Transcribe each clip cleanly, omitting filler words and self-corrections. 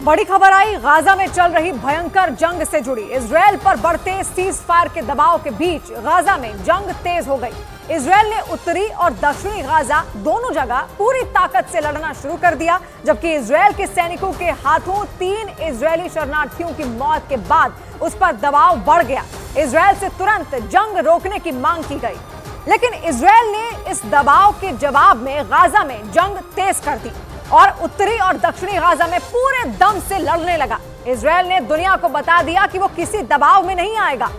बड़ी खबर आई गाजा में चल रही भयंकर जंग से जुड़ी। इजरायल पर बढ़ते सीज फायर के दबाव के बीच गाजा में जंग तेज हो गई। इजरायल ने उत्तरी और दक्षिणी गाजा दोनों जगह पूरी ताकत से लड़ना शुरू कर दिया, जबकि इजरायल के सैनिकों के हाथों 3 इजरायली शरणार्थियों की मौत के बाद उस पर दबाव बढ़ गया। इजरायल से तुरंत जंग रोकने की मांग की गई, लेकिन इजरायल ने इस दबाव के जवाब में गाजा में जंग तेज कर दी और उत्तरी और दक्षिणी गाजा में पूरे दम से लड़ने लगा। इजरायल ने दुनिया को बता दिया कि वो किसी दबाव में नहीं आएगा।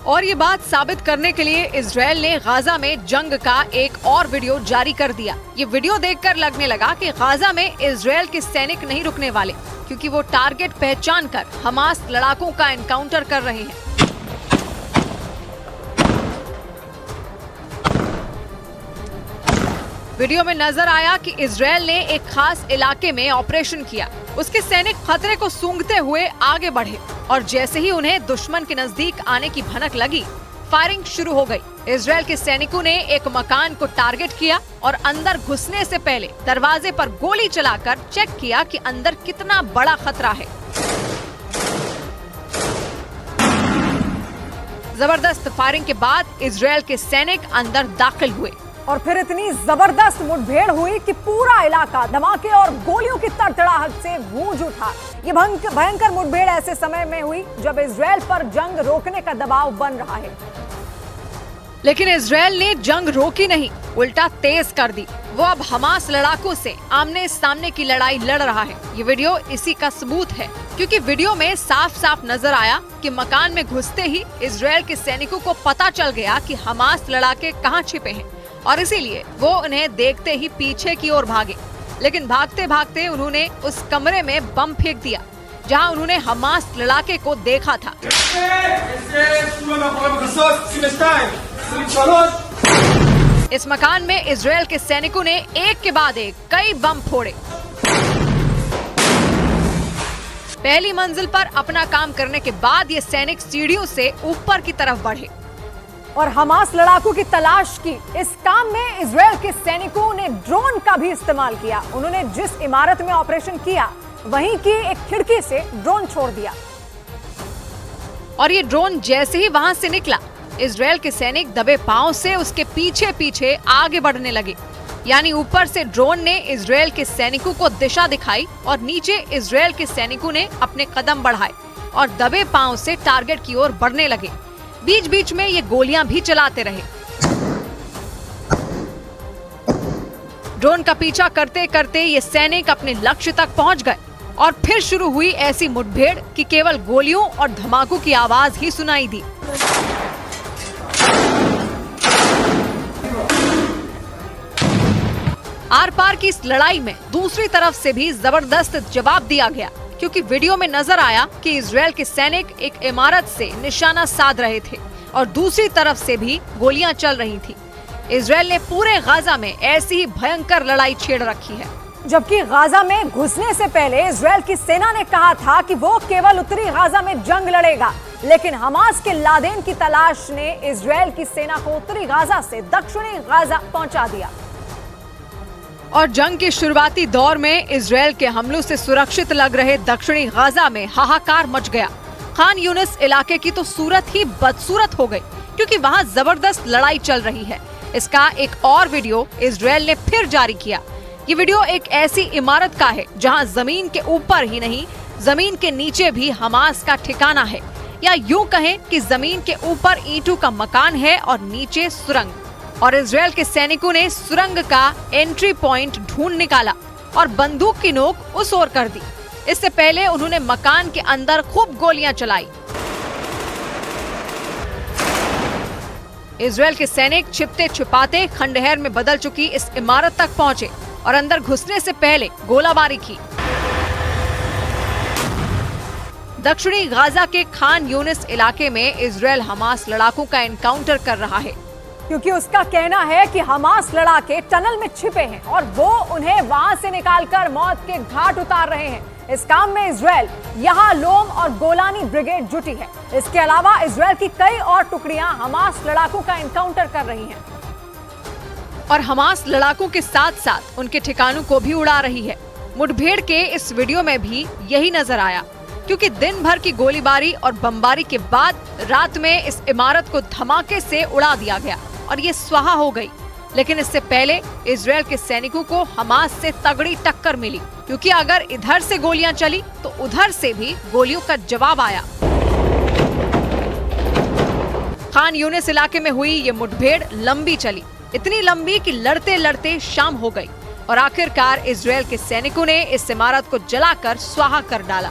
और ये बात साबित करने के लिए इजरायल ने गाजा में जंग का एक और वीडियो जारी कर दिया। ये वीडियो देखकर लगने लगा कि गाजा में इजरायल के सैनिक नहीं रुकने वाले, क्योंकि वो टारगेट पहचान कर हमास लड़ाकों का एनकाउंटर कर रहे हैं। वीडियो में नजर आया कि इजरायल ने एक खास इलाके में ऑपरेशन किया। उसके सैनिक खतरे को सूंघते हुए आगे बढ़े और जैसे ही उन्हें दुश्मन के नजदीक आने की भनक लगी, फायरिंग शुरू हो गई। इजरायल के सैनिकों ने एक मकान को टारगेट किया और अंदर घुसने से पहले दरवाजे पर गोली चलाकर चेक किया कि अंदर कितना बड़ा खतरा है। जबरदस्त फायरिंग के बाद इजरायल के सैनिक अंदर दाखिल हुए और फिर इतनी जबरदस्त मुठभेड़ हुई कि पूरा इलाका धमाके और गोलियों की तड़तड़ाहट से गूंज उठा। ये भयंकर मुठभेड़ ऐसे समय में हुई जब इजरायल पर जंग रोकने का दबाव बन रहा है। लेकिन इजरायल ने जंग रोकी नहीं, उल्टा तेज कर दी। वो अब हमास लड़ाकों से आमने सामने की लड़ाई लड़ रहा है। ये वीडियो इसी का सबूत है, क्योंकि वीडियो में साफ साफ नजर आया कि मकान में घुसते ही इजरायल के सैनिकों को पता चल गया कि हमास लड़ाके कहाँ छिपे हैं और इसीलिए वो उन्हें देखते ही पीछे की ओर भागे। लेकिन भागते भागते उन्होंने उस कमरे में बम फेंक दिया जहां उन्होंने हमास लड़ाके को देखा था। इस मकान में इजरायल के सैनिकों ने एक के बाद एक कई बम फोड़े। पहली मंजिल पर अपना काम करने के बाद ये सैनिक सीढ़ियों से ऊपर की तरफ बढ़े और हमास लड़ाकों की तलाश की। इस काम में इजरायल के सैनिकों ने ड्रोन का भी इस्तेमाल किया। उन्होंने जिस इमारत में ऑपरेशन किया वहीं की एक खिड़की से ड्रोन छोड़ दिया और ये ड्रोन जैसे ही वहां से निकला, इजरायल के सैनिक दबे पांव से उसके पीछे पीछे आगे बढ़ने लगे। यानी ऊपर से ड्रोन ने इजरायल के सैनिकों को दिशा दिखाई और नीचे इजरायल के सैनिकों ने अपने कदम बढ़ाए और दबे पांव से टारगेट की ओर बढ़ने लगे। बीच बीच में ये गोलियां भी चलाते रहे। ड्रोन का पीछा करते करते ये सैनिक अपने लक्ष्य तक पहुंच गए और फिर शुरू हुई ऐसी मुठभेड़ कि केवल गोलियों और धमाकों की आवाज ही सुनाई दी। आर पार की इस लड़ाई में दूसरी तरफ से भी जबरदस्त जवाब दिया गया, क्योंकि वीडियो में नजर आया कि इजरायल के सैनिक एक इमारत से निशाना साध रहे थे और दूसरी तरफ से भी गोलियां चल रही थी। इजरायल ने पूरे गाजा में ऐसी ही भयंकर लड़ाई छेड़ रखी है। जबकि गाजा में घुसने से पहले इजरायल की सेना ने कहा था कि वो केवल उत्तरी गाजा में जंग लड़ेगा, लेकिन हमास के लादेन की तलाश ने इजरायल की सेना को उत्तरी गाजा से दक्षिणी गाजा पहुंचा दिया। और जंग के शुरुआती दौर में इजरायल के हमलों से सुरक्षित लग रहे दक्षिणी गाजा में हाहाकार मच गया। खान यूनिस इलाके की तो सूरत ही बदसूरत हो गई, क्योंकि वहां जबरदस्त लड़ाई चल रही है। इसका एक और वीडियो इजरायल ने फिर जारी किया। ये वीडियो एक ऐसी इमारत का है जहां जमीन के ऊपर ही नहीं, जमीन के नीचे भी हमास का ठिकाना है, या यूं कहें कि जमीन के ऊपर ईंटों का मकान है और नीचे सुरंग। और इजरायल के सैनिकों ने सुरंग का एंट्री पॉइंट ढूंढ निकाला और बंदूक की नोक उस ओर कर दी। इससे पहले उन्होंने मकान के अंदर खूब गोलियां चलाई। इजरायल के सैनिक छिपते छिपाते खंडहर में बदल चुकी इस इमारत तक पहुंचे और अंदर घुसने से पहले गोलाबारी की। दक्षिणी गाजा के खान यूनिस इलाके में इजरायल हमास लड़ाकों का एनकाउंटर कर रहा है, क्योंकि उसका कहना है कि हमास लड़ाके टनल में छिपे हैं और वो उन्हें वहां से निकालकर मौत के घाट उतार रहे हैं। इस काम में इजरायल, यहाँ लोम और गोलानी ब्रिगेड जुटी है। इसके अलावा इजरायल की कई और टुकड़ियां हमास लड़ाकों का एनकाउंटर कर रही हैं और हमास लड़ाकों के साथ साथ उनके ठिकानों को भी उड़ा रही है। मुठभेड़ के इस वीडियो में भी यही नजर आया, क्योंकि दिन भर की गोलीबारी और बमबारी के बाद रात में इस इमारत को धमाके से उड़ा दिया गया और ये स्वाहा हो गई। लेकिन इससे पहले इजरायल के सैनिकों को हमास से तगड़ी टक्कर मिली, क्योंकि अगर इधर से गोलियां चली तो उधर से भी गोलियों का जवाब आया। खान यूनिस इलाके में हुई ये मुठभेड़ लंबी चली, इतनी लंबी कि लड़ते लड़ते शाम हो गई और आखिरकार इजरायल के सैनिकों ने इस इमारत को जलाकर स्वाहा कर डाला।